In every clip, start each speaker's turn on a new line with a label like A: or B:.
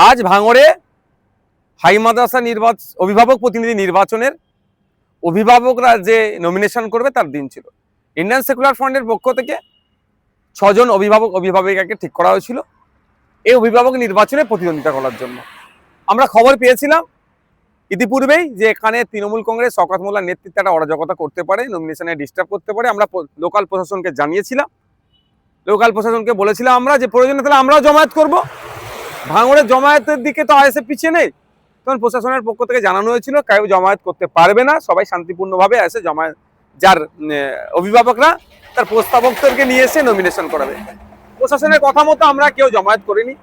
A: আজ ভাঙড়ে হাই মাদ্রাসা অভিভাবক প্রতিনিধি নির্বাচনের অভিভাবকরা যে নমিনেশন করবে তার দিন ছিল। ইন্ডিয়ান সেকুলার ফ্রন্টের পক্ষ থেকে 6 জন অভিভাবিকাকে ঠিক করা হয়েছিল এই অভিভাবক নির্বাচনে প্রতিদ্বন্দ্বিতা করার জন্য। আমরা খবর পেয়েছিলাম ইতিপূর্বেই যে এখানে তৃণমূল কংগ্রেস শওকত মোল্লার নেতৃত্বে একটা অরাজকতা করতে পারে, নমিনেশনে ডিস্টার্ব করতে পারে। আমরা লোকাল প্রশাসনকে জানিয়েছিলাম, লোকাল প্রশাসনকে বলেছিলাম আমরা যে প্রয়োজনে তাহলে আমরাও জমায়েত করব। ভাঙড়ের জমায়েতের দিকে তো আইএসএফ পিছিয়ে নেই, তখন প্রশাসনের পক্ষ থেকে জানানো হয়েছিল কেউ জমায়েত করতে পারবে না, সবাই শান্তিপূর্ণভাবে এসে জমায়েত, যার অভিভাবকরা তার প্রস্তাবকদেরকে নিয়ে এসে নমিনেশন করাবে। প্রশাসনের কথা মতো আমরা কেউ জমায়েত করিনি।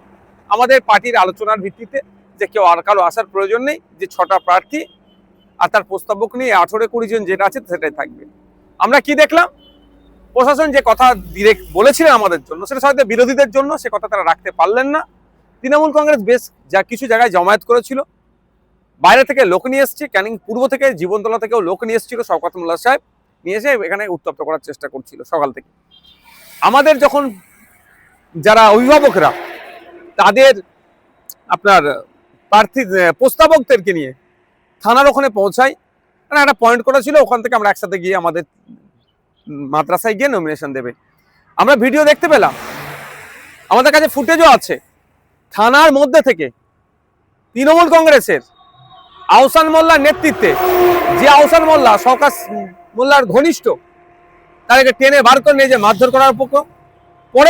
A: আমাদের পার্টির আলোচনার ভিত্তিতে যে কেউ আর কারো আসার প্রয়োজন নেই, যে 6টা প্রার্থী আর তার প্রস্তাবক নিয়ে 18-20 জন যেটা আছে সেটাই থাকবে। আমরা কি দেখলাম, প্রশাসন যে কথা ডিরেক্ট বলেছিলেন আমাদের জন্য, সেটা হয়তো বিরোধীদের জন্য সে কথা তারা রাখতে পারলেন না। তৃণমূল কংগ্রেস বেশ কিছু জায়গায় জমায়েত করেছিল, বাইরে থেকে লোক নিয়ে এসছে, ক্যানিং পূর্ব থেকে জীবনতলা থেকেও লোক নিয়ে এসেছিল, শওকত মোল্লা সাহেব নিয়ে এসে এখানে উত্তপ্ত করার চেষ্টা করছিল সকাল থেকে। আমাদের যখন যারা অভিভাবকরা তাদের আপনার প্রার্থী প্রস্তাবকদেরকে নিয়ে থানার ওখানে পৌঁছাই, মানে একটা পয়েন্ট করা ছিল, ওখান থেকে আমরা একসাথে গিয়ে আমাদের মাদ্রাসায় গিয়ে নমিনেশন দেবে। আমরা ভিডিও দেখতে পেলাম, আমাদের কাছে ফুটেজও আছে, থানার মধ্যে থেকে তৃণমূল কংগ্রেসের আহসান মোল্লার নেতৃত্বে, যে আহসান মোল্লা শওকত মোল্লার ঘনিষ্ঠ, তাদেরকে টেনে বার করে নিয়ে যে মারধর করার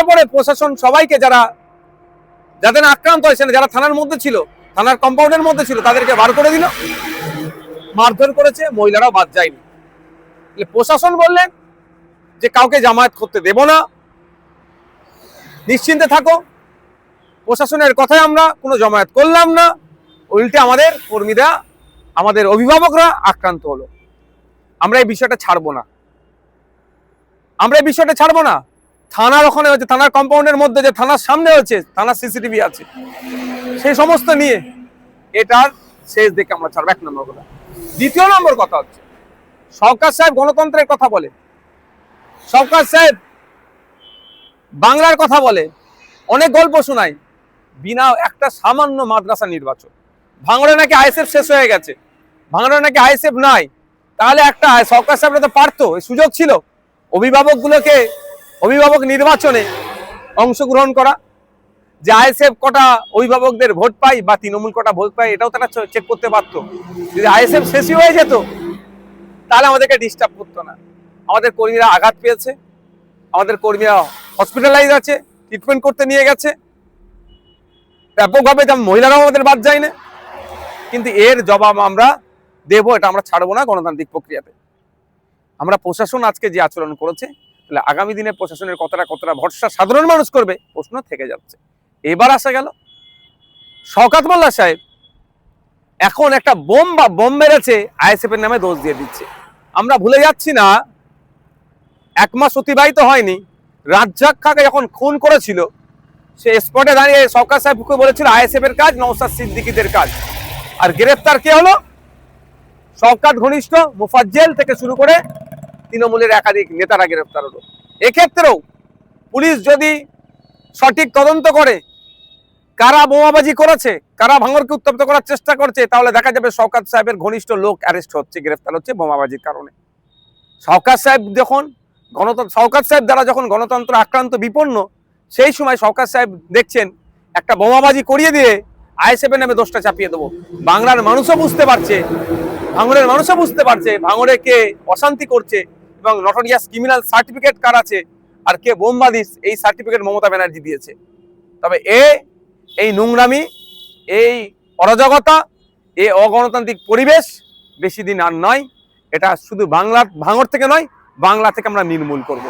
A: পরে প্রশাসন সবাইকে যাদের আক্রান্ত হয়েছে, যারা থানার মধ্যে ছিল, থানার কম্পাউন্ডের মধ্যে ছিল, তাদেরকে বার করে দিল, মারধর করেছে, মহিলারাও বাদ যায়নি। প্রশাসন বললেন যে কাউকে জামায়াত করতে দেব না, নিশ্চিন্তে থাকো। প্রশাসনের কথায় আমরা কোনো জমায়েত করলাম না, উল্টে আমাদের কর্মীরা, আমাদের অভিভাবকরা আক্রান্ত হলো। আমরা এই বিষয়টা ছাড়বো না, থানার ওখানে হচ্ছে, থানার কম্পাউন্ডের মধ্যে, যে থানার সামনে হচ্ছে, থানার সিসিটিভি আছে, সেই সমস্ত নিয়ে এটার শেষ দেখে আমরা ছাড়বো, 1 নম্বর কথা। 2 নম্বর কথা হচ্ছে, শওকত সাহেব গণতন্ত্রের কথা বলে, শওকত সাহেব বাংলার কথা বলে, অনেক গল্প শোনায়, বিনা একটা সামান্য মাদ্রাসা নির্বাচন, ভাঙড়ে নাকি আইএসএফ শেষ হয়ে গেছে, ভাঙড়ে নাকি আইএসএফ নাই, তাহলে একটা শওকত সাহেবরা তো পারতো, সুযোগ ছিল অভিভাবক নির্বাচনে অংশগ্রহণ করা, যে আইএসএফ কটা অভিভাবকদের ভোট পাই বা তৃণমূল কটা ভোট পাই, এটাও তারা চেক করতে পারতো। যদি আইএসএফ শেষই হয়ে যেত তাহলে আমাদেরকে ডিস্টার্ব করতো না। আমাদের কর্মীরা আঘাত পেয়েছে, আমাদের কর্মীরা হসপিটালাইজ আছে, ট্রিটমেন্ট করতে নিয়ে গেছে ব্যাপকভাবে, যেমন মহিলারাও আমাদের বাদ যায় না, কিন্তু এর জবাব আমরা দেবো, এটা আমরা ছাড়বো না গণতান্ত্রিক প্রক্রিয়াতে। আমরা প্রশাসন আজকে যে আচরণ করেছে, তাহলে আগামী দিনে প্রশাসনের কতটা ভরসা সাধারণ মানুষ করবে, প্রশ্ন থেকে যাচ্ছে। এবার আসা গেল শওকত মোল্লা সাহেব এখন একটা বোম মেরেছে, আইএসএফ এর নামে দোষ দিয়ে দিচ্ছে। আমরা ভুলে যাচ্ছি না, 1 মাস অতিবাহিত হয়নি, রাজ্জাক খাকে যখন খুন করেছিল, সে স্পটে দাঁড়িয়ে শওকত সাহেবকে বলেছিল আইএসএফ এর কাজ, নওশাদ সিদ্দিকীদের কাজ। আর গ্রেফতার কে হলো? শওকত ঘনিষ্ঠ মুফাজ্জল থেকে শুরু করে তৃণমূলের একাধিক নেতারা গ্রেফতার হলো। এক্ষেত্রেও পুলিশ যদি সঠিক তদন্ত করে কারা বোমাবাজি করেছে, কারা ভাঙড়কে উত্তপ্ত করার চেষ্টা করছে, তাহলে দেখা যাবে শওকত সাহেবের ঘনিষ্ঠ লোক অ্যারেস্ট হচ্ছে, গ্রেফতার হচ্ছে বোমাবাজির কারণে। শওকত সাহেব দ্বারা যখন গণতন্ত্র আক্রান্ত বিপন্ন, সেই সময় শওকত সাহেব দেখছেন একটা বোমাবাজি করিয়ে দিয়ে আইএসএফ এর নামে দোষটা চাপিয়ে দেবো। বাংলার মানুষও বুঝতে পারছে, ভাঙড়ের মানুষও বুঝতে পারছে ভাঙড়ে কে অশান্তি করছে এবং নটোরিয়াস ক্রিমিনাল সার্টিফিকেট কার আছে আর কে বোমবাদী, এই সার্টিফিকেট মমতা ব্যানার্জি দিয়েছে। তবে এই নোংরামি, এই অরাজকতা, এই অগণতান্ত্রিক পরিবেশ বেশি দিন আর নয়। এটা শুধু ভাঙড় থেকে নয়, বাংলা থেকে আমরা নির্মূল করব।